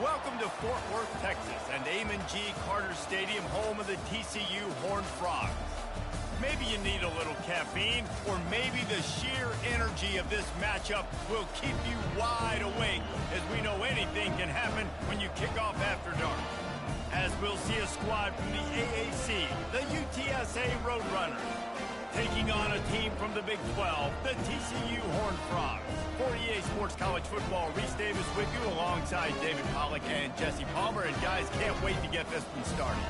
Welcome to Fort Worth, Texas, and Amon G. Carter Stadium, home of the TCU Horned Frogs. Maybe you need a little caffeine, or maybe the sheer energy of this matchup will keep you wide awake, as we know anything can happen when you kick off after dark. As we'll see a squad from the AAC, the UTSA Roadrunners, taking on a team from the Big 12, the TCU Horned Frogs. For EA Sports College Football, Reese Davis with you alongside David Pollack and Jesse Palmer. And guys, can't wait to get this one started.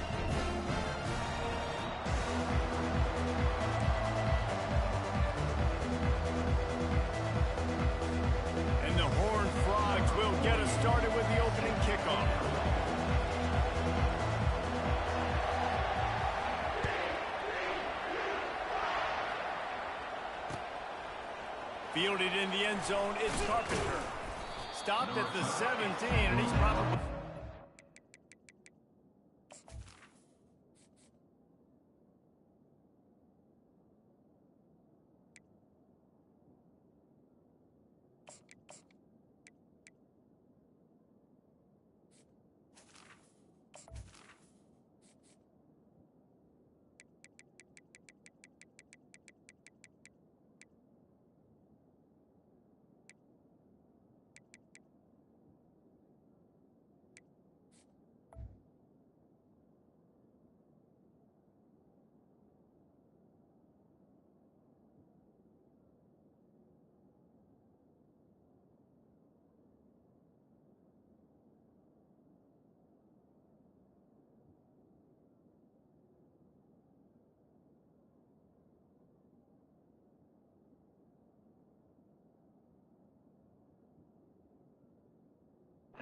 And the Horned Frogs will get us started with the opening kickoff. Fielded in the end zone, it's Carpenter. Stopped at the 17, and he's probably...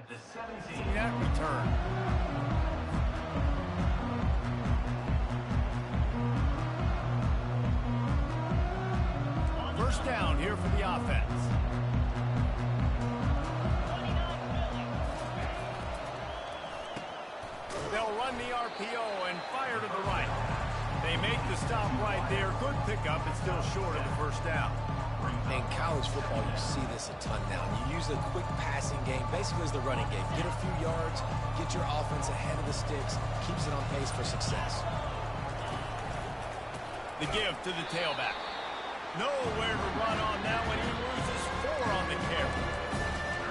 The 17 at return. First down here for the offense. They'll run the RPO and fire to the right. They make the stop right there. Good pickup, but still short of the first down. In college football, you see this a ton now. You use a quick passing game, basically as the running game. Get a few yards, get your offense ahead of the sticks, keeps it on pace for success. The give to the tailback. Nowhere to run on that one. He loses 4 on the carry.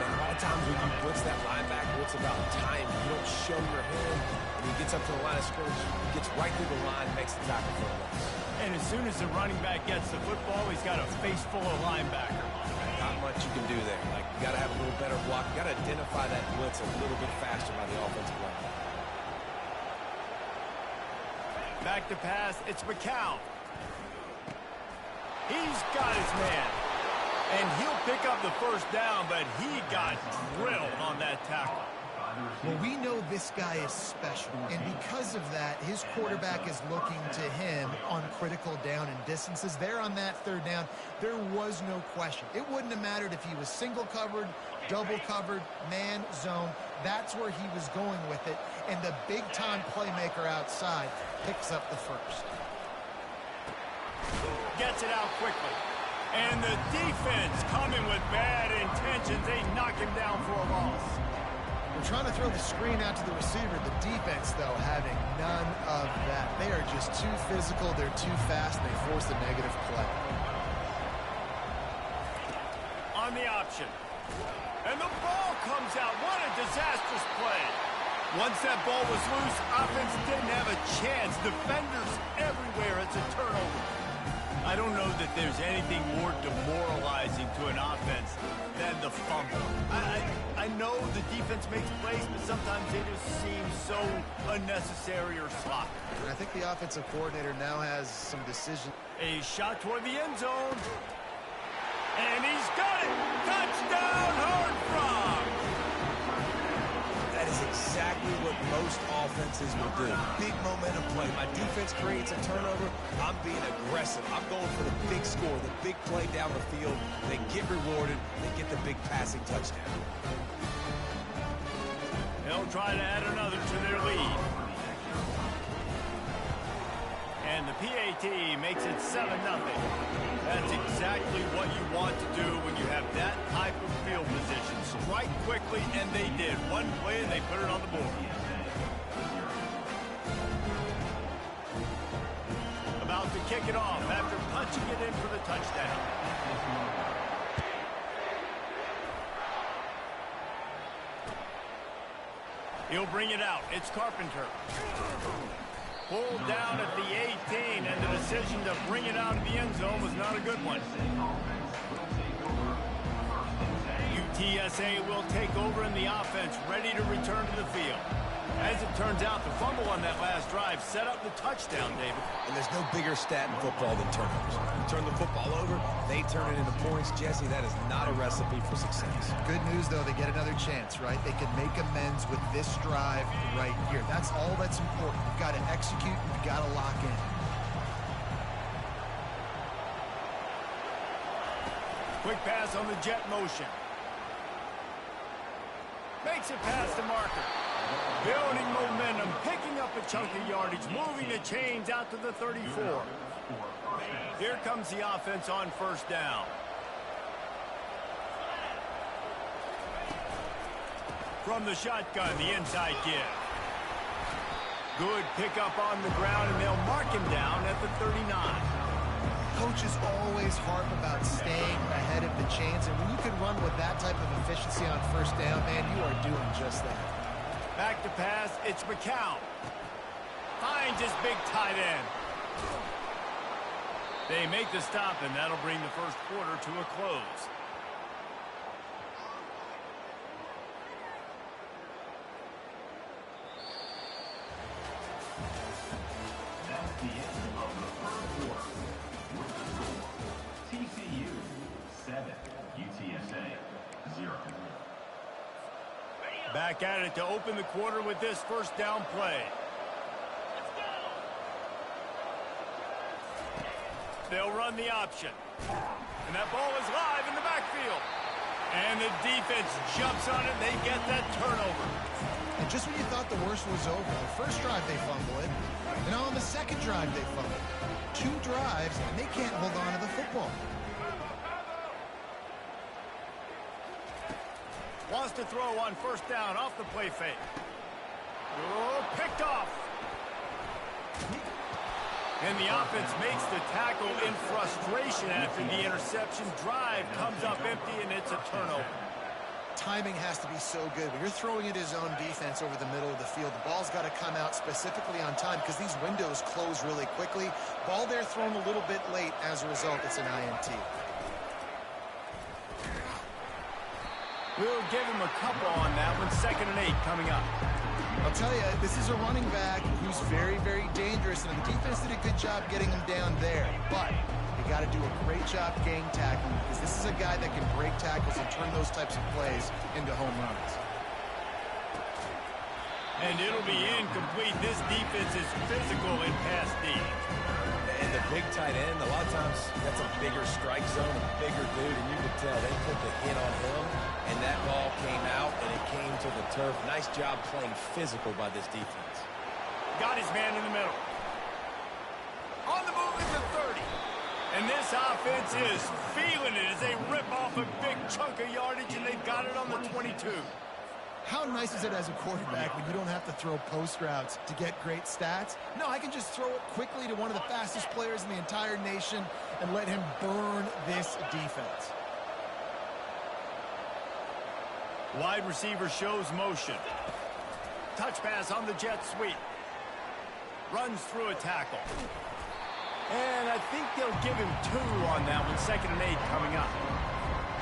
And a lot of times when you blitz that linebacker, it's about timing. You don't show your hand. When he gets up to the line of scrimmage, he gets right through the line, makes the tackle for a loss. And as soon as the running back gets the football, he's got a face full of linebacker. Not much you can do there. Like, you got to have a little better block. You got to identify that blitz a little bit faster by the offensive line. Back to pass, it's McCown. He's got his man. And he'll pick up the first down, but he got drilled on that tackle. Well, we know this guy is special, and because of that, his quarterback is looking to him on critical down and distances. There on that third down, there was no question. It wouldn't have mattered if he was single covered, double covered, man, zone. That's where he was going with it, and the big-time playmaker outside picks up the first. Gets it out quickly. And the defense coming with bad intentions. They knock him down for a loss. We're trying to throw the screen out to the receiver. The defense, though, having none of that. They are just too physical. They're too fast. And they force the negative play. On the option. And the ball comes out. What a disastrous play. Once that ball was loose, offense didn't have a chance. Defenders everywhere. It's a turnover. I don't know that there's anything more demoralizing to an offense than the fumble. I know the defense makes plays, but sometimes they just seem so unnecessary or sloppy. And I think the offensive coordinator now has some decision. A shot toward the end zone. And he's got it! Touchdown, Horned Frogs! That is exactly what most offenses will do. Big momentum play. My defense creates a turnover. I'm being aggressive. I'm going for the big score, the big play down the field. They get rewarded. They get the big passing touchdown. They'll try to add another to their lead. And the PAT makes it 7-0. That's exactly what you want to do when you have that type of field position. Strike quite quickly, and they did. One play, and they put it on the board. About to kick it off after punching it in for the touchdown. He'll bring it out. It's Carpenter. Pulled down at the 18, and the decision to bring it out of the end zone was not a good one. UTSA will take over in the offense, ready to return to the field. As it turns out, the fumble on that last drive set up the touchdown, David. And there's no bigger stat in football than turnovers. You turn the football over, they turn it into points. Jesse, that is not a recipe for success. Good news, though, they get another chance, right? They can make amends with this drive right here. That's all that's important. You've got to execute, you've got to lock in. Quick pass on the jet motion. Makes it past the Marko. Building momentum, picking up a chunk of yardage, moving the chains out to the 34. Here comes the offense on first down. From the shotgun, the inside give. Good pickup on the ground, and they'll mark him down at the 39. Coaches always harp about staying ahead of the chains, and when you can run with that type of efficiency on first down, man, you are doing just that. Back to pass, it's McCown. Finds his big tight end. They make the stop, and that'll bring the first quarter to a close. That's the end of the first quarter. With the score, TCU 7, UTSA 0. Back at it to open the quarter with this first down play. They'll run the option. And that ball is live in the backfield. And the defense jumps on it, and they get that turnover. And just when you thought the worst was over, the first drive they fumble it, and on the second drive they fumble. 2 drives, and they can't hold on to the football. Wants to throw on first down off the play fake. Oh, picked off. And the offense makes the tackle in frustration after the interception. Drive comes up empty, and it's a turnover. Timing has to be so good. When you're throwing at his own defense over the middle of the field, the ball's got to come out specifically on time because these windows close really quickly. Ball there thrown a little bit late. As a result, it's an INT. We'll give him a couple on that one. 2nd and 8 coming up. I'll tell you, this is a running back who's very, very dangerous, and the defense did a good job getting him down there. But you got to do a great job gang tackling because this is a guy that can break tackles and turn those types of plays into home runs. And it'll be incomplete. This defense is physical in pass D. And the big tight end, a lot of times that's a bigger strike zone, a bigger dude, and you can tell they took the hit on him, and that ball came out, and it came to the turf. Nice job playing physical by this defense. Got his man in the middle. On the move is the 30. And this offense is feeling it as they rip off a big chunk of yardage, and they've got it on the 22. How nice is it as a quarterback when you don't have to throw post routes to get great stats? No, I can just throw it quickly to one of the fastest players in the entire nation and let him burn this defense. Wide receiver shows motion. Touch pass on the jet sweep. Runs through a tackle. And I think they'll give him 2 on that one. 2nd and 8 coming up.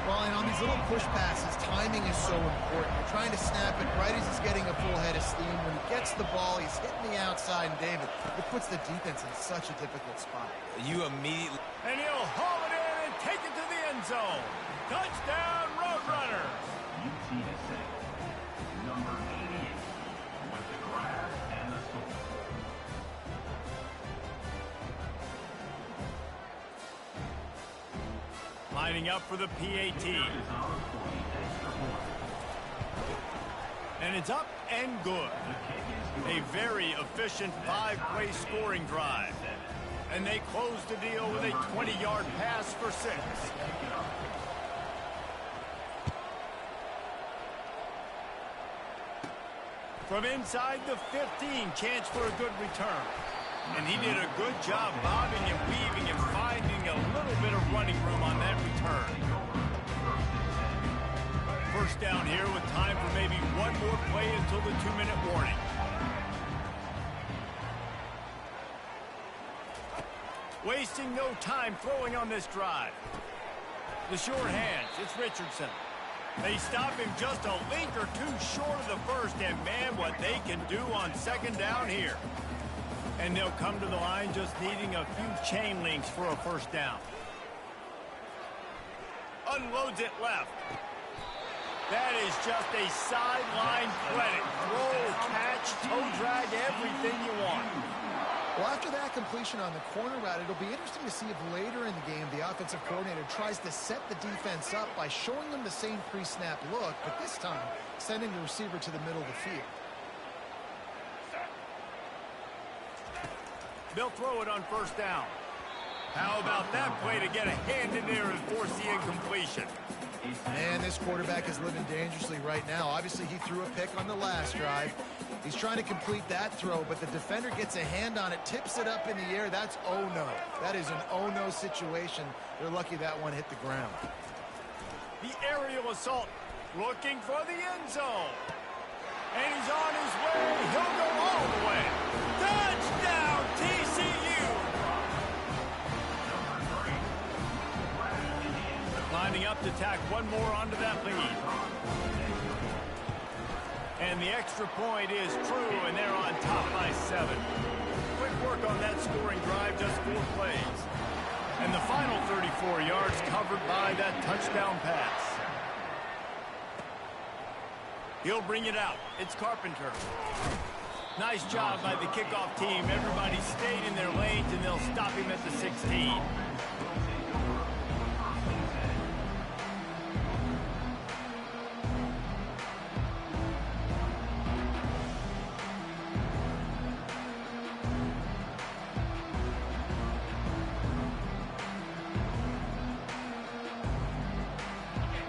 Well, and on these little push passes, timing is so important. You're trying to snap it right as he's getting a full head of steam. When he gets the ball, he's hitting the outside, and David, it puts the defense in such a difficult spot. You immediately... And he'll haul it in and take it to the end zone. Touchdown, Roadrunners. UTSA number 88 with the grab and the score. Lining up for the PAT. And it's up and good. A very efficient 5-play scoring drive. And they close the deal with a 20-yard pass for 6. From inside the 15, chance for a good return. And he did a good job bobbing and weaving and finding a little bit of running room on that return. First down here with time for maybe one more play until the 2-minute warning. Wasting no time throwing on this drive. The short hands, it's Richardson. They stop him just a link or two short of the first, and man, what they can do on second down here. And they'll come to the line just needing a few chain links for a first down. Unloads it left. That is just a sideline credit. Throw, catch, toe drag, everything you want. Well, after that completion on the corner route, it'll be interesting to see if later in the game the offensive coordinator tries to set the defense up by showing them the same pre-snap look, but this time sending the receiver to the middle of the field. They'll throw it on first down. How about that play to get a hand in there and force the incompletion? Man, this quarterback is living dangerously right now. Obviously, he threw a pick on the last drive. He's trying to complete that throw, but the defender gets a hand on it, tips it up in the air. That's oh-no. That is an oh-no situation. They're lucky that one hit the ground. The aerial assault, looking for the end zone. And he's on his way. He'll go all the way. Touchdown, TCU! Lining up to tack one more onto that lead. And the extra point is true, and they're on top by 7. Quick work on that scoring drive, just 4 plays. And the final 34 yards covered by that touchdown pass. He'll bring it out. It's Carpenter. Nice job by the kickoff team. Everybody stayed in their lanes, and they'll stop him at the 16.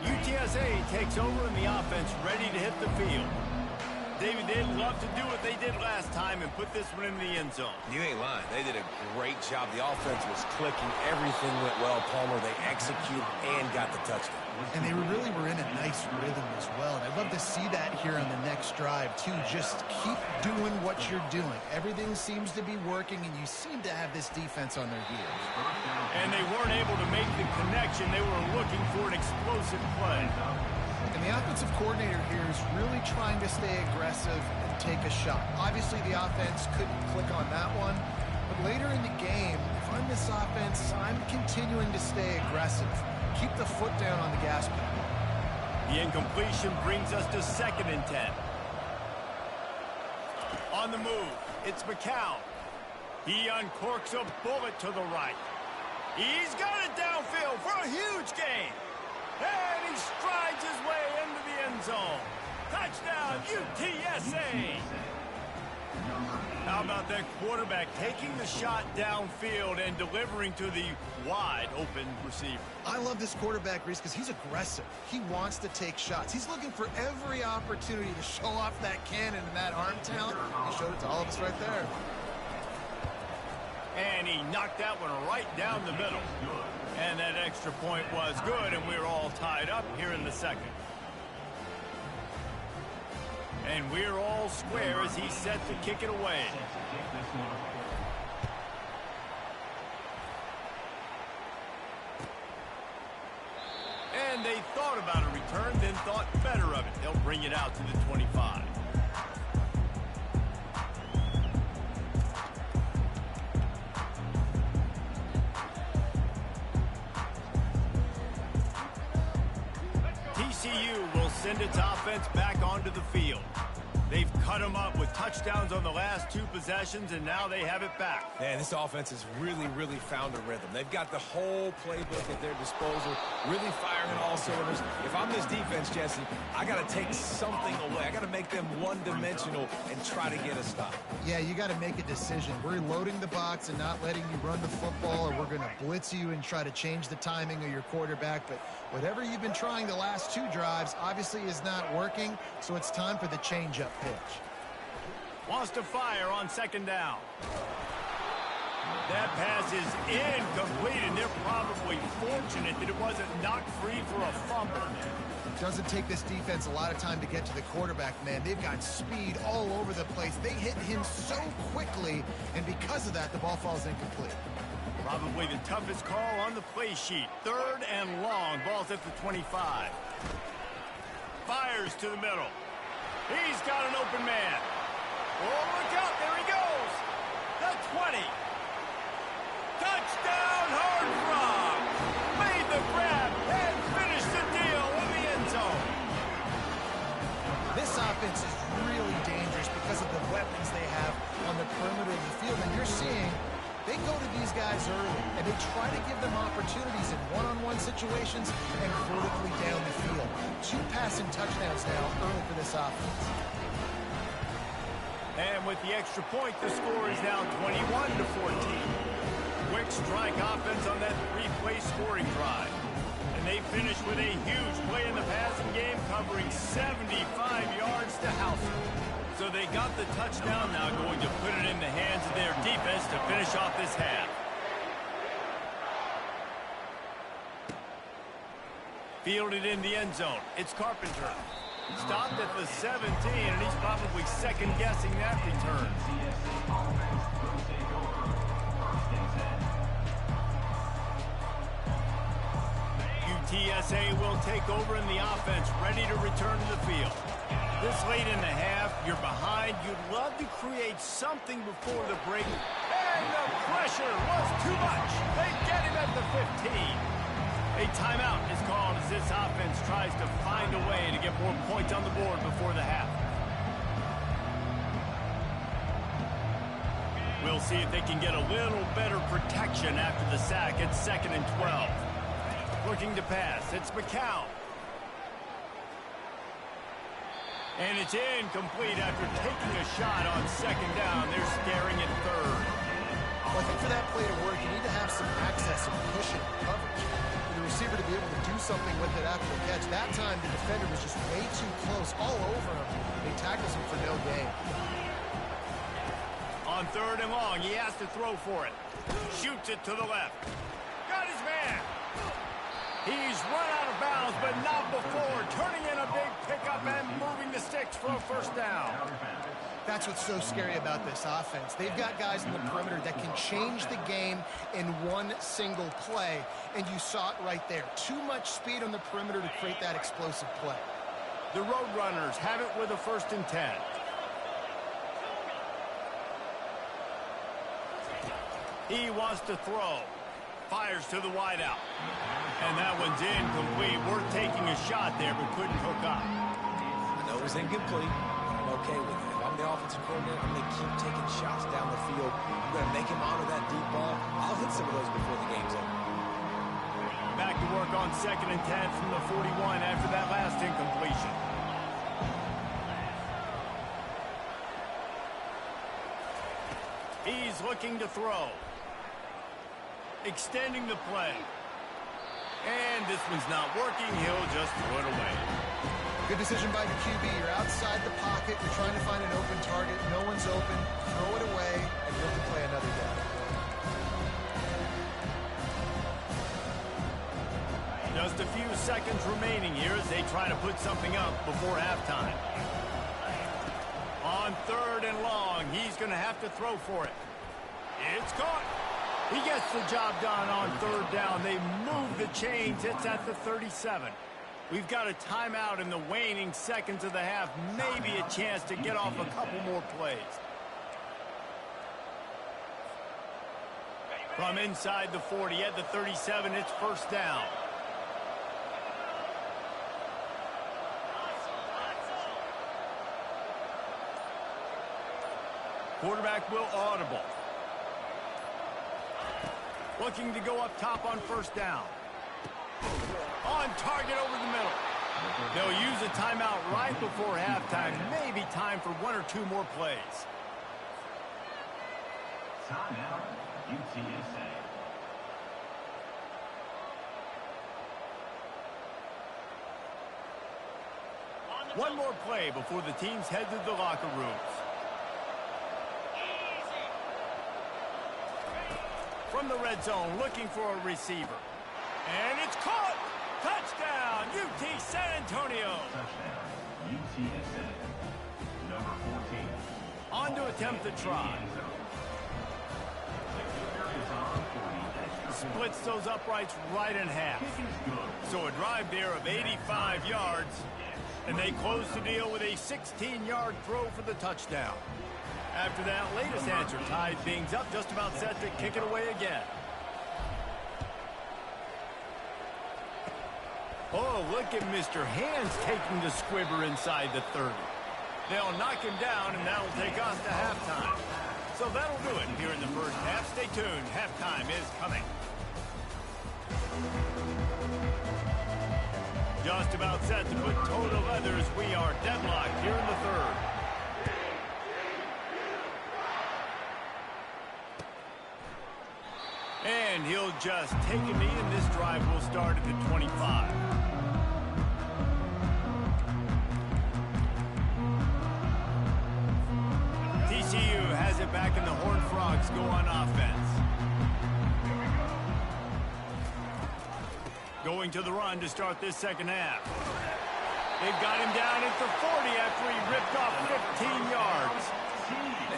UTSA takes over in the offense, ready to hit the field. David, they'd love to do what they did last time and put this one in the end zone. You ain't lying. They did a great job. The offense was clicking. Everything went well. Palmer, they executed and got the touchdown. And they really were in a nice rhythm as well. And I'd love to see that here on the next drive, too. Just keep doing what you're doing. Everything seems to be working, and you seem to have this defense on their heels. And they weren't able to make the connection. They were looking for an explosive play. And the offensive coordinator here is really trying to stay aggressive and take a shot. Obviously, the offense couldn't click on that one. But later in the game, if I'm this offense, I'm continuing to stay aggressive. Keep the foot down on the gas pedal. The incompletion brings us to 2nd and 10. On the move, it's McCown. He uncorks a bullet to the right. He's got it downfield for a huge gain. And he strides his way into the end zone. Touchdown, UTSA! How about that quarterback taking the shot downfield and delivering to the wide-open receiver? I love this quarterback, Reese, because he's aggressive. He wants to take shots. He's looking for every opportunity to show off that cannon and that arm talent. He showed it to all of us right there. And he knocked that one right down the middle. And that extra point was good, and we're all tied up here in the 2nd. And we're all square as he's set to kick it away. And they thought about a return, then thought better of it. They'll bring it out to the 25. TCU will send its offense back onto the field. They've cut them up with touchdowns on the last 2 possessions, and now they have it back. Man, this offense has really found a rhythm. They've got the whole playbook at their disposal, really firing on all cylinders. If I'm this defense, Jesse, I got to take something away. I got to make them one-dimensional and try to get a stop. Yeah, you got to make a decision. We're loading the box and not letting you run the football, or we're going to blitz you and try to change the timing of your quarterback. But whatever you've been trying the last 2 drives obviously is not working, so it's time for the change-up pitch. Wants to fire on second down. That pass is incomplete, and they're probably fortunate that it wasn't knocked free for a fumble. Doesn't take this defense a lot of time to get to the quarterback, man. They've got speed all over the place. They hit him so quickly, and because of that, the ball falls incomplete. Probably the toughest call on the play sheet. 3rd and long. Ball's at the 25. Fires to the middle. He's got an open man. Oh, look out. There he goes. The 20. Touchdown, Horned Frogs. Made the grab and finished the deal in the end zone. This offense is really dangerous because of the weapons they have on the perimeter of the field. And you're seeing they go to these guys early, and they try to give them opportunities in one-on-one situations and vertically down the field. 2 passing touchdowns now early for this offense. And with the extra point, the score is now 21-14. Quick strike offense on that 3-play scoring drive. And they finished with a huge play in the passing game, covering 75 yards to house it. So they got the touchdown, now going to put it in the hands of their defense to finish off this half. Fielded in the end zone. It's Carpenter. Stopped at the 17, and he's probably second-guessing that return. UTSA will take over in the offense, ready to return to the field. This late in the half, you're behind. You'd love to create something before the break. And the pressure was too much. They get him at the 15. A timeout is called as this offense tries to find a way to get more points on the board before the half. We'll see if they can get a little better protection after the sack. It's 2nd and 12. Looking to pass. It's McCown. And it's incomplete after taking a shot on second down. They're staring at 3rd. Well, I think for that play to work, you need to have some access, some cushion, coverage. For the receiver to be able to do something with it after the catch. That time, the defender was just way too close, all over him. He tackles him for no gain. On 3rd and long, he has to throw for it. Shoots it to the left. Got his man. He's run out of bounds, but not before. Turning in a big pickup and moving the sticks for a 1st down. That's what's so scary about this offense. They've got guys in the perimeter that can change the game in one single play, and you saw it right there. Too much speed on the perimeter to create that explosive play. The Roadrunners have it with a 1st and 10. He wants to throw. Fires to the wideout. And that one's incomplete. Worth taking a shot there, but couldn't hook up. I know it was incomplete. I'm okay with it. If I'm the offensive coordinator, I'm going to keep taking shots down the field. I'm going to make him honor that deep ball. I'll hit some of those before the game's over. Back to work on 2nd and 10 from the 41 after that last incompletion. He's looking to throw. Extending the play. And this one's not working. He'll just throw it away. Good decision by the QB. You're outside the pocket. You're trying to find an open target. No one's open. Throw it away and look to play another down. Just a few seconds remaining here as they try to put something up before halftime. On 3rd and long, he's going to have to throw for it. It's caught. He gets the job done on 3rd down. They move the chains. It's at the 37. We've got a timeout in the waning seconds of the half. Maybe a chance to get off a couple more plays. From inside the 40 at the 37, it's 1st down. Quarterback will audible. Looking to go up top on 1st down. On target over the middle. They'll use a timeout right before halftime. Maybe time for 1 or 2 more plays. Timeout, UTSA. One more play before the teams head to the locker rooms. from the red zone, looking for a receiver. And it's caught! Touchdown, UT San Antonio! Touchdown, UTSA. Number 14. On to attempt the try. Splits those uprights right in half. So a drive there of 85 yards, and they close the deal with a 16-yard throw for the touchdown. After that latest answer tied things up, just about set to kick it away again. Oh, look at Mr. Hands taking the squibber inside the 30. They'll knock him down, and that'll take us to halftime. So that'll do it here in the first half. Stay tuned. Halftime is coming. Just about set to put total leathers. We are deadlocked here in the third. And he'll just take a knee, and this drive will start at the 25. TCU has it back, and the Horned Frogs go on offense. Going to the run to start this second half. They've got him down at the 40 after he ripped off 15 yards.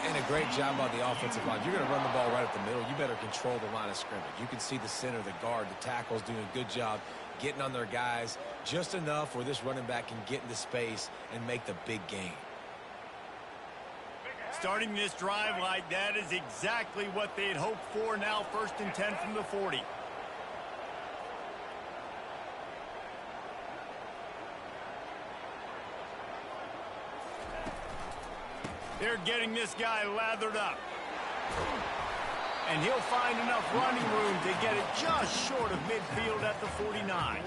And a great job by the offensive line. You're going to run the ball right up the middle. You better control the line of scrimmage. You can see the center, the guard, the tackles doing a good job getting on their guys just enough where this running back can get into space and make the big gain. Starting this drive like that is exactly what they had hoped for. Now 1st and 10 from the 40. They're getting this guy lathered up. And he'll find enough running room to get it just short of midfield at the 49.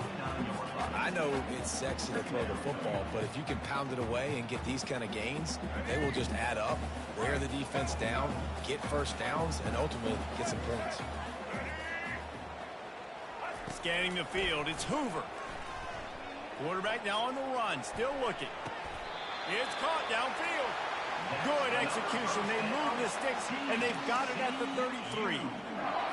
I know it's sexy to throw the football, but if you can pound it away and get these kind of gains, they will just add up, wear the defense down, get first downs, and ultimately get some points. Scanning the field, it's Hoover. Quarterback now on the run, still looking. It's caught downfield. Good execution. They move the sticks, and they've got it at the 33.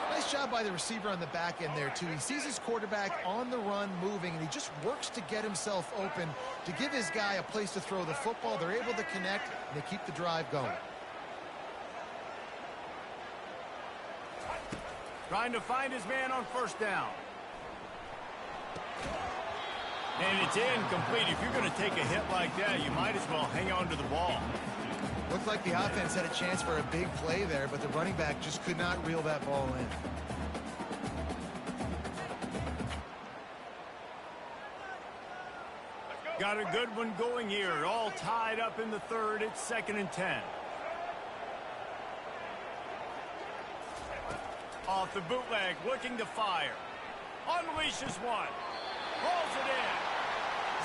Nice job by the receiver on the back end there, too. He sees his quarterback on the run moving, and he just works to get himself open to give his guy a place to throw the football. They're able to connect, and they keep the drive going. Trying to find his man on 1st down. And it's incomplete. If you're going to take a hit like that, you might as well hang on to the ball. Looked like the offense had a chance for a big play there, but the running back just could not reel that ball in. Got a good one going here. All tied up in the third. It's 2nd and 10. Off the bootleg, looking to fire. Unleashes one. Hauls it in.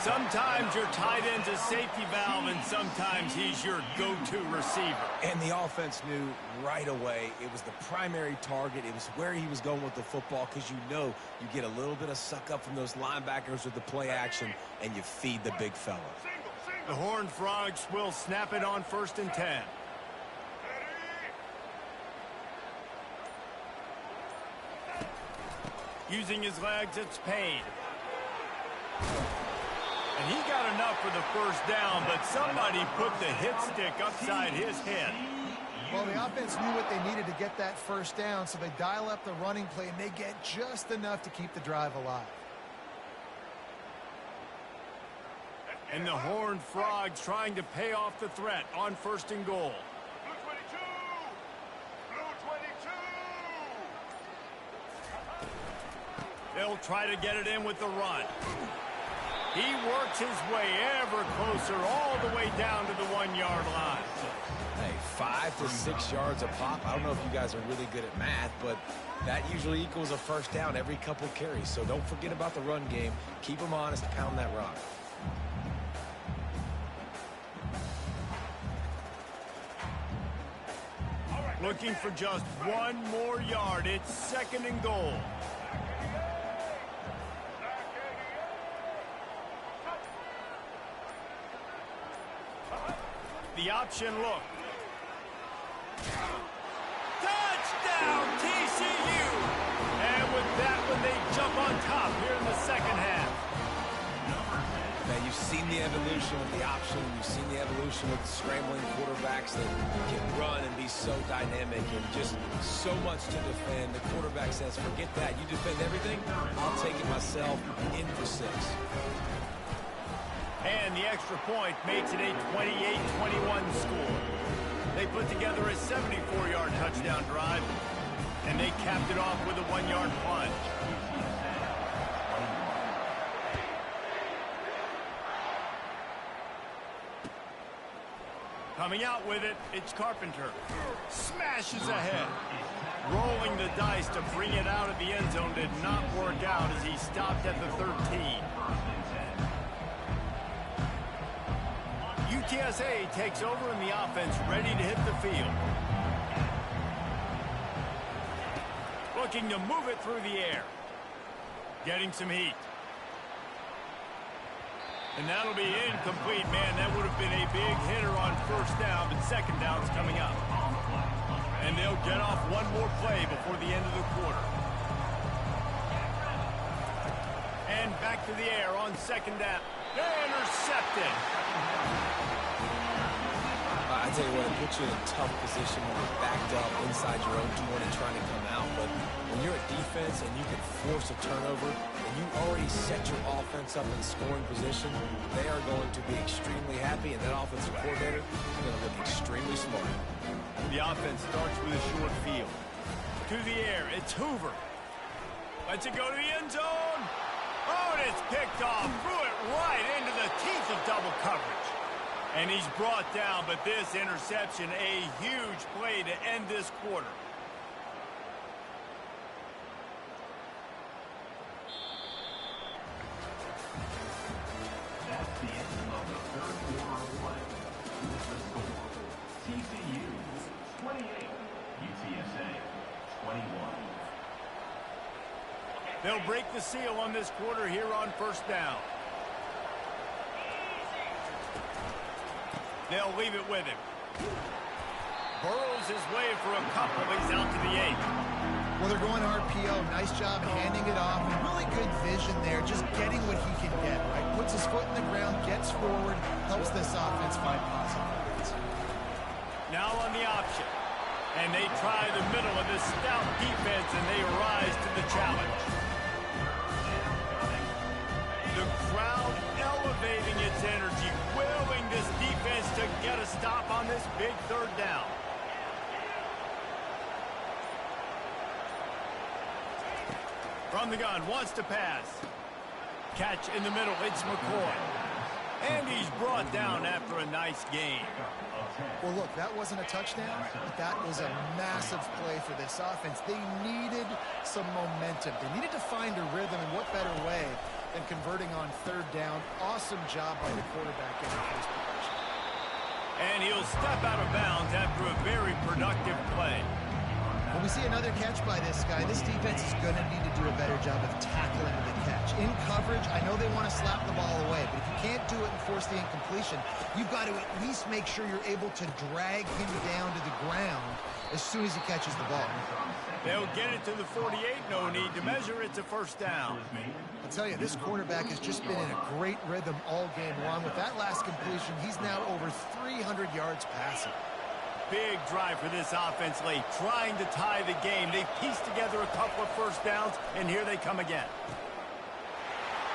Sometimes your tight end's a safety valve, and sometimes he's your go-to receiver. And the offense knew right away it was the primary target. It was where he was going with the football, because you know you get a little bit of suck up from those linebackers with the play action, and you feed the big fella. The Horned Frogs will snap it on 1st and 10. Using his legs, it's Payne. And he got enough for the 1st down, but somebody put the hit stick upside his head. Well, the offense knew what they needed to get that 1st down, so they dial up the running play, and they get just enough to keep the drive alive. And the Horned Frogs trying to pay off the threat on 1st and goal. They'll try to get it in with the run. He works his way ever closer all the way down to the 1-yard line. Hey, 5 to 6 yards a pop. I don't know if you guys are really good at math, but that usually equals a 1st down every couple carries. So don't forget about the run game. Keep them honest, pound that rock. Looking for just 1 more yard. It's 2nd and goal. The option look. Touchdown, TCU! And with that one, they jump on top here in the second half. Man, you've seen the evolution with the option. You've seen the evolution with scrambling quarterbacks that can run and be so dynamic and just so much to defend. The quarterback says, forget that. You defend everything, I'll take it myself in for 6. And the extra point makes it a 28-21 score. They put together a 74-yard touchdown drive, and they capped it off with a 1-yard plunge. Coming out with it, it's Carpenter. Smashes ahead. Rolling the dice to bring it out of the end zone did not work out as he stopped at the 13. UTSA takes over in the offense, ready to hit the field. Looking to move it through the air. Getting some heat. And that'll be incomplete, man. That would have been a big hitter on first down, but second down's coming up. And they'll get off one more play before the end of the quarter. And back to the air on second down. Intercepted. I tell you what, it puts you in a tough position when you're backed up inside your own 20 trying to come out. But when you're a defense and you can force a turnover and you already set your offense up in scoring position, they are going to be extremely happy, and that offensive coordinator is going to look extremely smart. The offense starts with a short field. To the air, it's Hoover. Lets it go to the end zone. Oh, and it's picked off. Threw it right into the teeth of double coverage. And he's brought down, but this interception, a huge play to end this quarter. That's the end of the third quarter of play. Here's the score. TCU 28, UTSA 21. They'll break the seal on this quarter here on first down. They'll leave it with him. Burrows his way for a couple. He's out to the 8. Well, they're going RPO. Nice job handing it off. Really good vision there, just getting what he can get, right? Puts his foot in the ground, gets forward, helps this offense find positive points. Now on the option. And they try the middle of this stout defense, and they rise to the challenge. The crowd elevating its energy, willing this defense to get a stop on this big third down. From the gun, wants to pass. Catch in the middle, it's McCoy. And he's brought down after a nice game. Well, look, that wasn't a touchdown, but that was a massive play for this offense. They needed some momentum. They needed to find a rhythm, and what better way than converting on third down. Awesome job by the quarterback getting his progression. And he'll step out of bounds after a very productive play. When we see another catch by this guy, this defense is going to need to do a better job of tackling the catch. In coverage, I know they want to slap the ball away, but if you can't do it and force the incompletion, you've got to at least make sure you're able to drag him down to the ground as soon as he catches the ball. They'll get it to the 48. No need to measure. It's a first down. I'll tell you, this quarterback has just been in a great rhythm all game long. With that last completion, he's now over 300 yards passing. Big drive for this offense late, trying to tie the game. They pieced together a couple of first downs, and here they come again.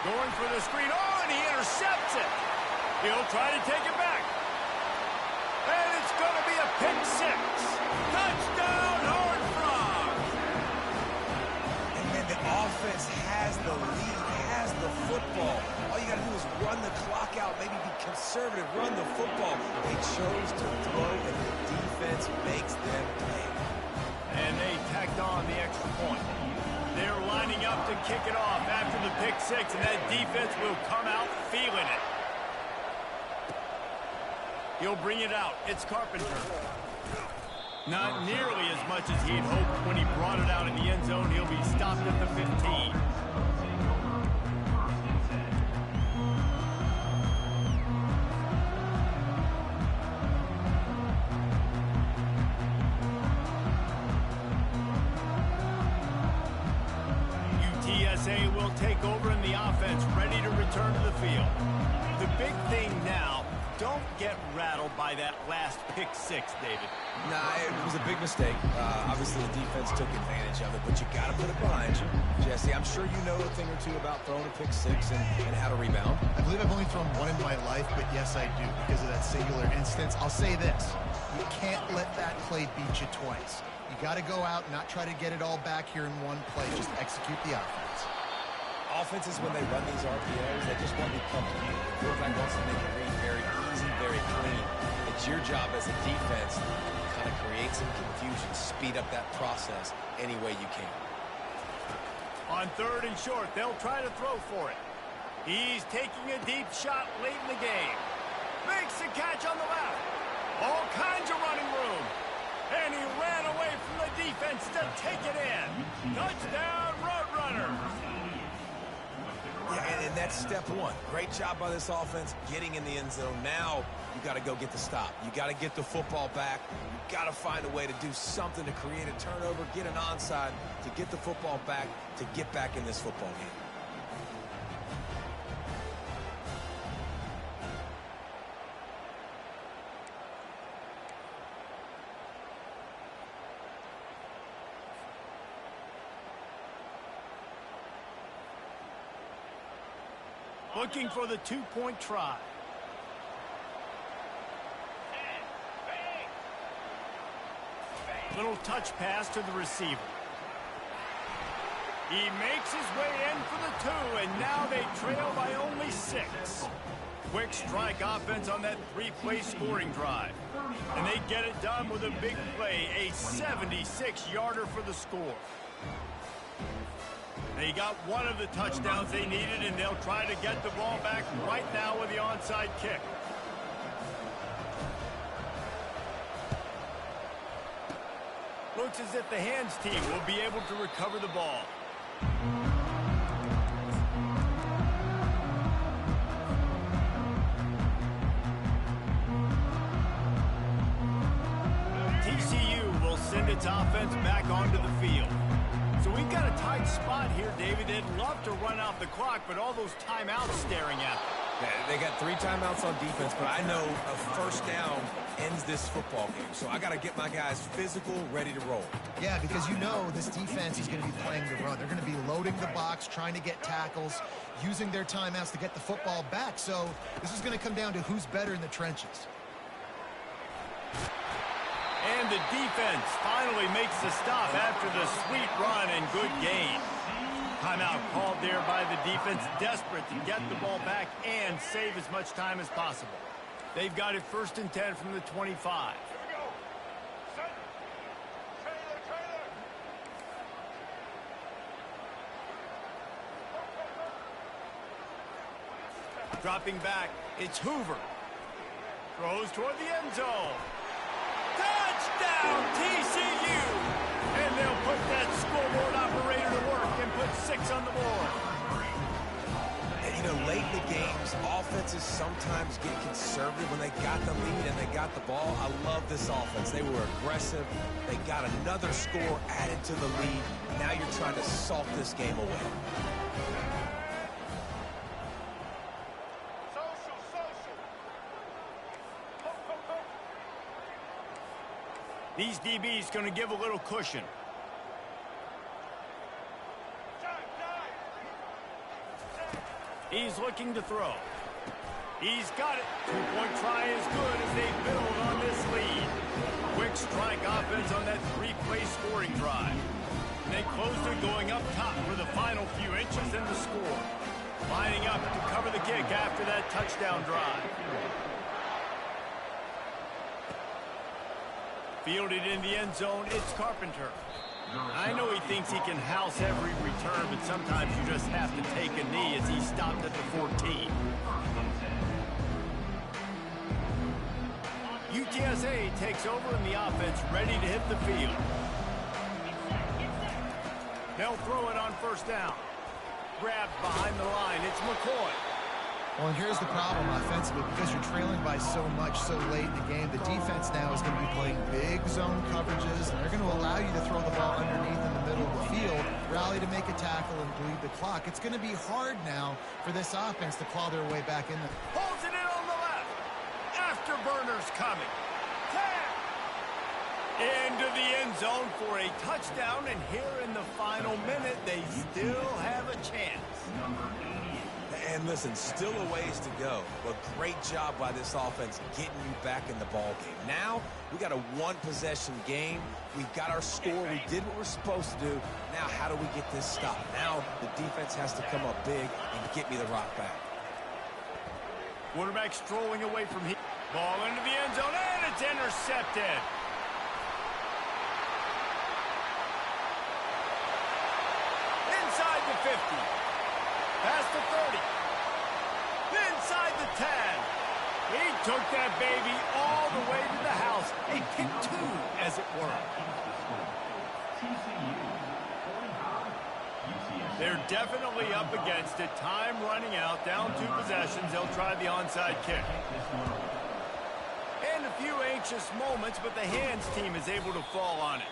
Going for the screen. Oh, and he intercepts it. He'll try to take it back. And it's going to be a pick six. Touchdown, Horned Frogs. And man, the offense has the lead, has the football. All you got to do is run the clock out, maybe be conservative, run the football. They chose to throw, and the defense makes them pay. And they tacked on the extra point. They're lining up to kick it off after the pick six, and that defense will come out feeling it. He'll bring it out. It's Carpenter. Not nearly as much as he'd hoped when he brought it out in the end zone. He'll be stopped at the 15. UTSA will take over in the offense, ready to return to the field. The big thing now, don't get rattled by that last pick six, David. Nah, it was a big mistake. Obviously, the defense took advantage of it, but you got to put it behind you. Jesse, I'm sure you know a thing or two about throwing a pick six and how to rebound. I believe I've only thrown one in my life, but yes, I do, because of that singular instance. I'll say this. You can't let that play beat you twice. You got to go out and not try to get it all back here in one play. Just execute the offense. Offenses, when they run these RPOs, they just want to be comfortable. The quarterback wants to make it read very easy, very clean. It's your job as a defense to kind of create some confusion, speed up that process any way you can. On 3rd and short, they'll try to throw for it. He's taking a deep shot late in the game. Makes the catch on the left. All kinds of running room. And he ran away from the defense to take it in. Touchdown, Roadrunner. Yeah, and that's step one. Great job by this offense getting in the end zone. Now you got to go get the stop. You got to get the football back. You got to find a way to do something to create a turnover, get an onside, to get the football back, to get back in this football game. Looking for the two-point try. Little touch pass to the receiver. He makes his way in for the 2, and now they trail by only 6. Quick strike offense on that 3-play scoring drive. And they get it done with a big play, a 76-yarder for the score. They got one of the touchdowns they needed, and they'll try to get the ball back right now with the onside kick. Looks as if the hands team will be able to recover the ball. TCU will send its offense back onto the field. So we've got a tight spot here, David. They'd love to run out the clock, but all those timeouts staring at them. Yeah, they got 3 timeouts on defense, but I know a first down ends this football game. So I got to get my guys physical, ready to roll. Yeah, because you know this defense is going to be playing the run. They're going to be loading the box, trying to get tackles, using their timeouts to get the football back. So this is going to come down to who's better in the trenches. And the defense finally makes the stop after the sweet run and good gain. Timeout called there by the defense, desperate to get the ball back and save as much time as possible. They've got it 1st and 10 from the 25. Dropping back, it's Hoover. Throws toward the end zone. Touchdown, TCU! And they'll put that scoreboard operator to work and put 6 on the board. And, you know, late in the games, offenses sometimes get conservative when they got the lead and they got the ball. I love this offense. They were aggressive. They got another score added to the lead. Now you're trying to salt this game away. These DBs going to give a little cushion. He's looking to throw. He's got it. 2-point try is good as they build on this lead. Quick strike offense on that 3-play scoring drive. And they closed it going up top for the final few inches in the score. Lining up to cover the kick after that touchdown drive. Fielded in the end zone, it's Carpenter. I know he thinks he can house every return, but sometimes you just have to take a knee as he stopped at the 14. UTSA takes over in the offense, ready to hit the field. They'll throw it on 1st down. Grabbed behind the line, it's McCoy. Well, and here's the problem offensively. Because you're trailing by so much so late in the game, the defense now is going to be playing big zone coverages, and they're going to allow you to throw the ball underneath in the middle of the field, rally to make a tackle, and bleed the clock. It's going to be hard now for this offense to claw their way back in there. Holds it in on the left. Afterburner's coming. Into the end zone for a touchdown, and here in the final minute, they still have a chance. And listen, still a ways to go, but great job by this offense getting you back in the ball game. Now, we got a one-possession game. We've got our score. We did what we're supposed to do. Now, how do we get this stopped? Now, the defense has to come up big and get me the rock back. Quarterback strolling away from here. Ball into the end zone, and it's intercepted. Inside the 50. Past the 30. Inside the 10. He took that baby all the way to the house. A pick two, as it were. They're definitely up against it. Time running out. Down 2 possessions. They'll try the onside kick. And a few anxious moments, but the hands team is able to fall on it.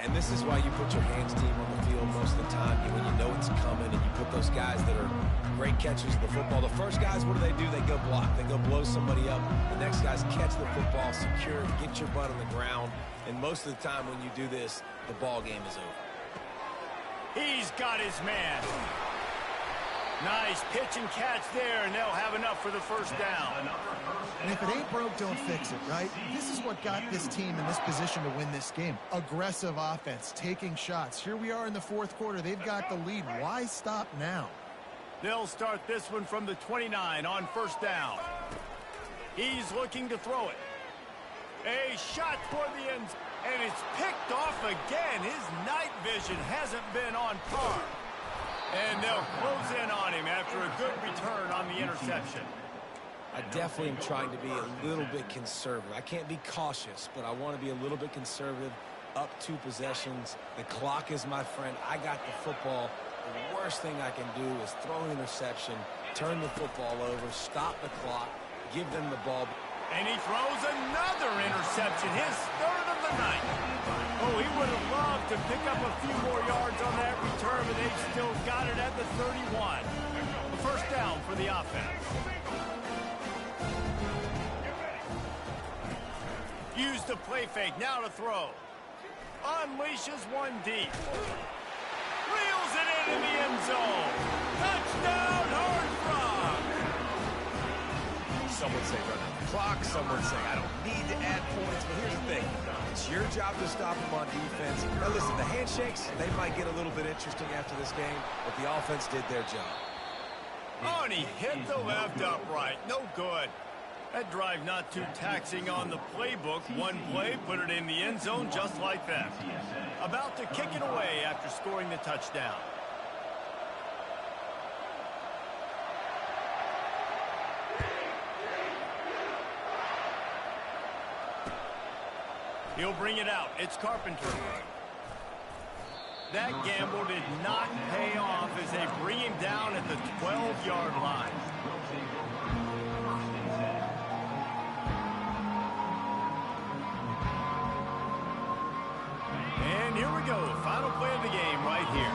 And this is why you put your hands team on the field most of the time. When you know it's coming, and you put those guys that are great catchers of the football. The first guys, what do? They go block. They go blow somebody up. The next guys catch the football, secure, get your butt on the ground. And most of the time when you do this, the ball game is over. He's got his man. Nice pitch and catch there, and they'll have enough for the first down. And if it ain't broke, don't fix it, right? This is what got this team in this position to win this game. Aggressive offense, taking shots. Here we are in the fourth quarter. They've got the lead. Why stop now? They'll start this one from the 29 on first down. He's looking to throw it. A shot toward the end, and it's picked off again. His night vision hasn't been on par. And they'll close in on him after a good return on the interception. I definitely am trying to be a little bit conservative. I can't be cautious, but I want to be a little bit conservative. Up 2 possessions. The clock is my friend. I got the football. The worst thing I can do is throw an interception, turn the football over, stop the clock, give them the ball. And he throws another interception, his 3rd of the night. Oh, he would have loved to pick up a few more yards on that return, but they've still got it at the 31. The first down for the offense. Use the play fake, now to throw. Unleashes one deep. Reels it into the end zone. Touchdown, Horned Frogs! Some would say run out the clock. Some would say I don't need to add points. But here's the thing. It's your job to stop them on defense. Now listen, the handshakes, they might get a little bit interesting after this game, but the offense did their job. Oh, and he hit the left upright. No good. That drive not too taxing on the playbook. One play, put it in the end zone just like that. About to kick it away after scoring the touchdown. He'll bring it out. It's Carpenter. That gamble did not pay off as they bring him down at the 12-yard line. And here we go. Final play of the game right here.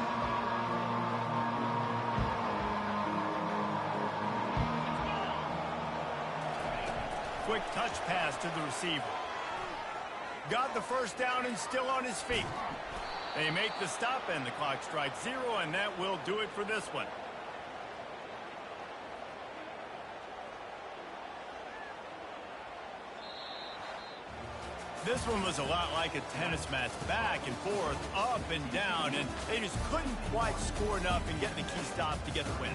Quick touch pass to the receiver. Got the first down and still on his feet. They make the stop and the clock strikes 0, and that will do it for this one. This one was a lot like a tennis match, back and forth, up and down, and they just couldn't quite score enough and get the key stop to get the win.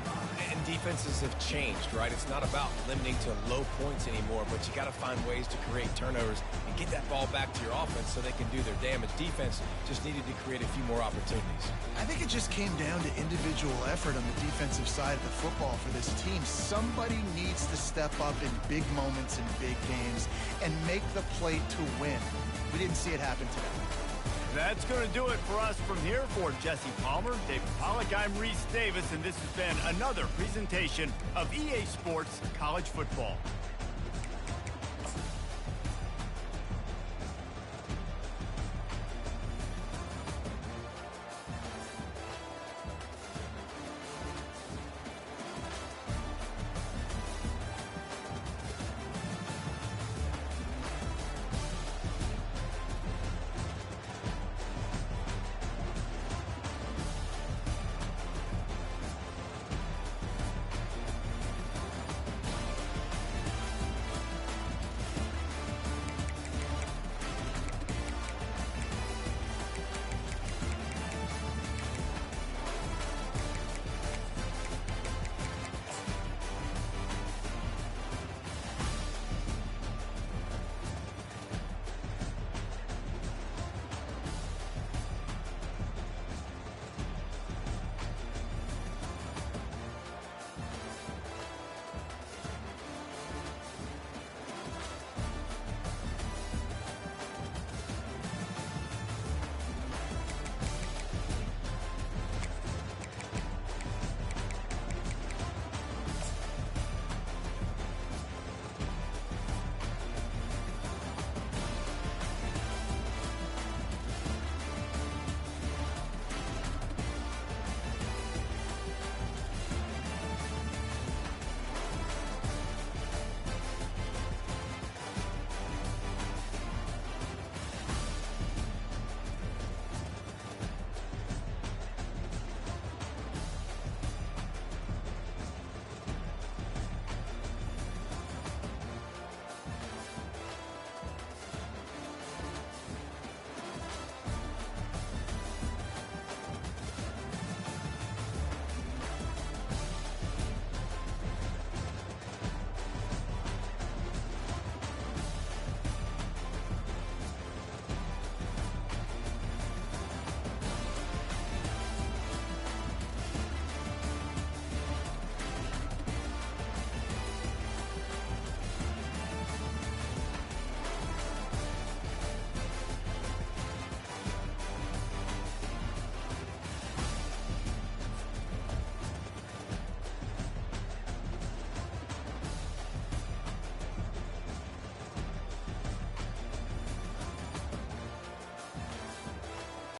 And defenses have changed, right? It's not about limiting to low points anymore, but you got to find ways to create turnovers and get that ball back to your offense so they can do their damage. Defense just needed to create a few more opportunities. I think it just came down to individual effort on the defensive side of the football for this team. Somebody needs to step up in big moments in big games and make the play to win. We didn't see it happen today. That's going to do it for us from here. For Jesse Palmer, David Pollack, I'm Reese Davis, and this has been another presentation of EA Sports College Football.